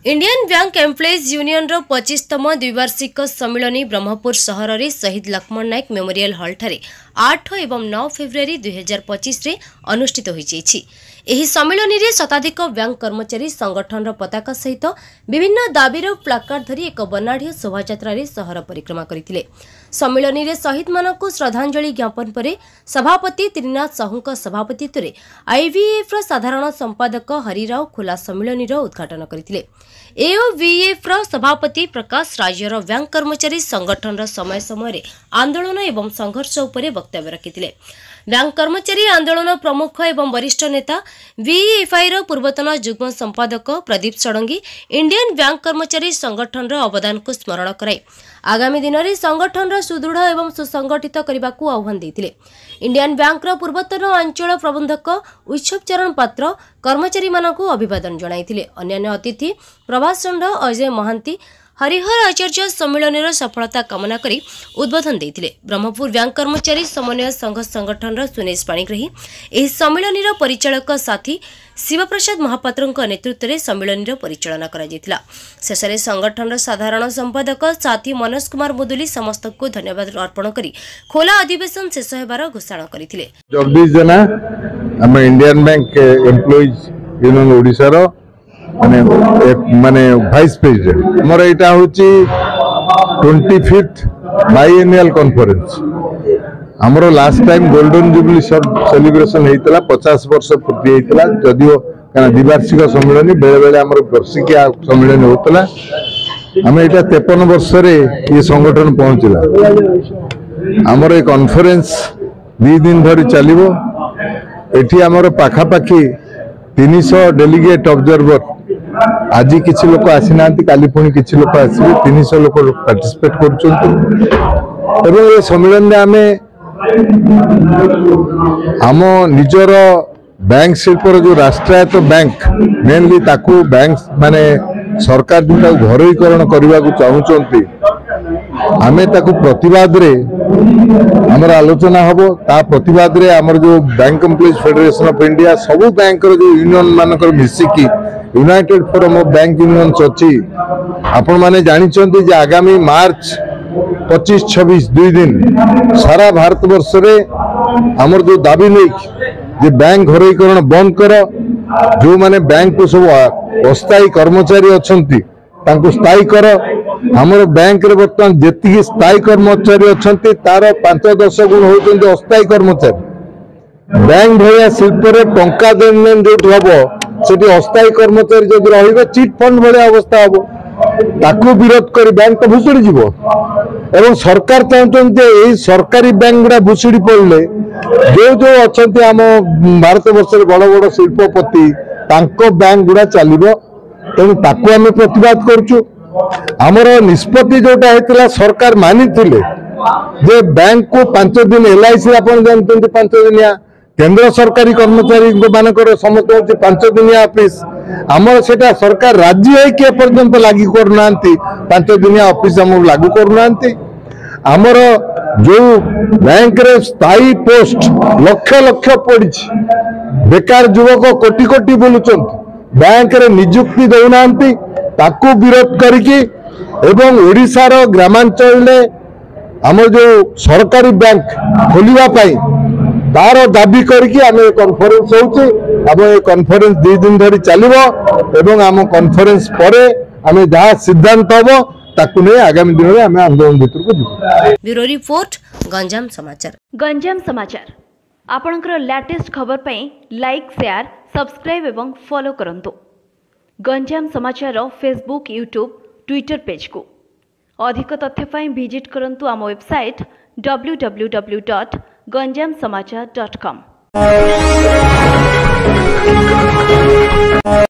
Indian bank employees union रो 25तम द्विवार्षिक सम्मिलनी ब्रह्मपुर सहर रे शहीद लक्ष्मण नायक मेमोरियल हॉल ठारे 8 एवं 9 फेब्रुआरी 2025 रे अनुष्ठित होईछि। एही सम्मिलनी रे शताधिक बैंक कर्मचारी संगठन रो पताका सहित विभिन्न दाबीर प्लाकार्ड धरी एक वर्णाढ्य शोभायात्रा रे सहर परिक्रमा करथिले। सम्मिलनी रे शहीद मानकु श्रद्धांजलि ज्ञापन परे सभापति त्रिनाथ साहूक सभापतित्व रे आईवीएफ रो साधारण संपादक हरिराव खोला सम्मिलनी रो उद्घाटन करथिले। एओवीएफ रो सभापति प्रकाश राज्यर बैंक कर्मचारी संगठन रो समय समय आंदोलन एवं संघर्ष उपरे वक्तव्य रखिथिले। बैंक कर्मचारी आंदोलन प्रमुख एवं वरिष्ठ नेता वीएफआई रो पूर्वतन जुग्म संपादक प्रदीप षडंगी इंडियन बैंक कर्मचारी संगठन रो अवदान को स्मरण कराई आगामी दिन में संगठन रो सुदृढ़ एवं सुसंगठित करने को आह्वान देथिले। इंडियन बैंक रो पूर्वतन अंचल प्रबंधक उत्सव चरण पात्र कर्मचारी मानकु अभिवादन जणाइथिले। अन्य अतिथि प्रभास षंढ, अजय महांती, हरिहर आचार्य सम्मेलन सफलता कामना करी उद्बोधन देथिले। ब्रह्मपुर बैंक कर्मचारी समन्वय संघ संगठन सुनेश पाणिग्राही एही सम्मेलन परिचालक साथी शिवप्रसाद महापात्र नेतृत्व में सम्मेलन परिचालना करा जायतिला। शेषे संगठन साधारण संपादक साथी मनोज कुमार मुदुली समस्त को धन्यवाद अर्पण करी खोला अधिवेशन शेष होबार घोषणा करथिले। 24 जना हम Indian bank employees union Odisha रो माने वाइस प्रेसिडेंट हमर एटा होची 25th बाइएनियल कॉन्फ्रेंस। हमरो last time golden jubilee celebration हेतला 50 वर्ष पूर्ति हेतला जदियो काना द्विवार्षिक सम्मेलन बेले बेले हमरो वार्षिक सम्मेलन होतला। हम एटा 53 वर्ष रे ये संगठन पहुंचला। हमरो एक कॉन्फ्रेंस 2 दिन धरि चलिबो। एठी हमरो पाखा पाखी 300 डेलीगेट ऑब्जर्वर आज किसी लोक आसीना काली पुणी किसी लोक आसवे 300 लोक पार्टिसिपेट कर ये सम्मेलन में आम निजर बैंक शिल्पर जो राष्ट्रायत्त बैंक मेनली ताकू बैंक माने सरकार जो घरोईकरण करने को चाहूँगी आमे ताकू प्रतिवाद रे हमर आलोचना हबो। ता प्रतिवाद रे हमर जो bank employees federation of India सबु बैंक रो जो यूनियन मानकर मिसिकी united forum of bank union अछि आपण माने जानि चंती जे आगामी मार्च 25-26 2 दिन सारा भारत वर्ष रे हमर जो दाबी नै जे बैंक घरोईकरण बंद कर जो माने बैंक को सब अस्थायी कर्मचारी अछंती तांको स्थायी कर। हमर बैंक रे वर्तमान जेति स्थायी कर्मचारी अछंती तार 5-10 गुण होचंती अस्थायी कर्मचारी। बैंक भलिया शिल्प रे टंका देन जो हबो सेठी अस्थायी कर्मचारी जदि रहिबे चिट फंड भलिया अवस्था हबो ताकू विरोध करी बैंक तो भुसुड़ी जीवो। एवं सरकार चाहते जे सरकारी बैंक गुड़ा भुसुड़ी पड़ले जो जो अछंती आम भारत वर्ष बड़ बड़ शिल्पपति तांको बैंक गुड़ा चलिबो। तेणु ताकू आम प्रतिवाद करूछु। आमर निष्पत्ति जोटा होता सरकार मानी जे बैंक को 5 दिन एलआईसी आपण जानते 5 दिनिया केंद्र सरकारी कर्मचारी मानकर समस्त होची 5 दिनिया ऑफिस आमर सेटा सरकार राज्य है कि पर्यंत लागू करना 5 दिनिया ऑफिस आम लागू करना। आमर जो बैंक रे स्थायी पोस्ट लक्ष लक्ष पड़ी बेकार युवक कोटी कोटी बुलुचंत बैंक रे नियुक्ति देउना ताकू विरोध करके एवं ओडिशार ग्रामांचल आमर जो सरकारी बैंक खोलिबा पाई तार दाबी करके आम कॉन्फ्रेंस होउची। अब ये कॉन्फ्रेंस 2 दिन धरि चलिबो एवं आम कॉन्फ्रेंस परे आम जहाँ सिद्धांत हबो ताकू नै आगामी दिन में आम आंदोलन भीतर को जिवो। ब्यूरो रिपोर्ट गंजाम समाचार। गंजाम समाचार आपनकर लेटेस्ट खबर पई लाइक शेयर सब्सक्राइब एवं फॉलो करंतु। गंजाम समाचार फेसबुक यूट्यूब ट्विटर पेज को अधिक तथ्य पाई विजिट करंतु आम वेबसाइट www.ganjamsamachar.com।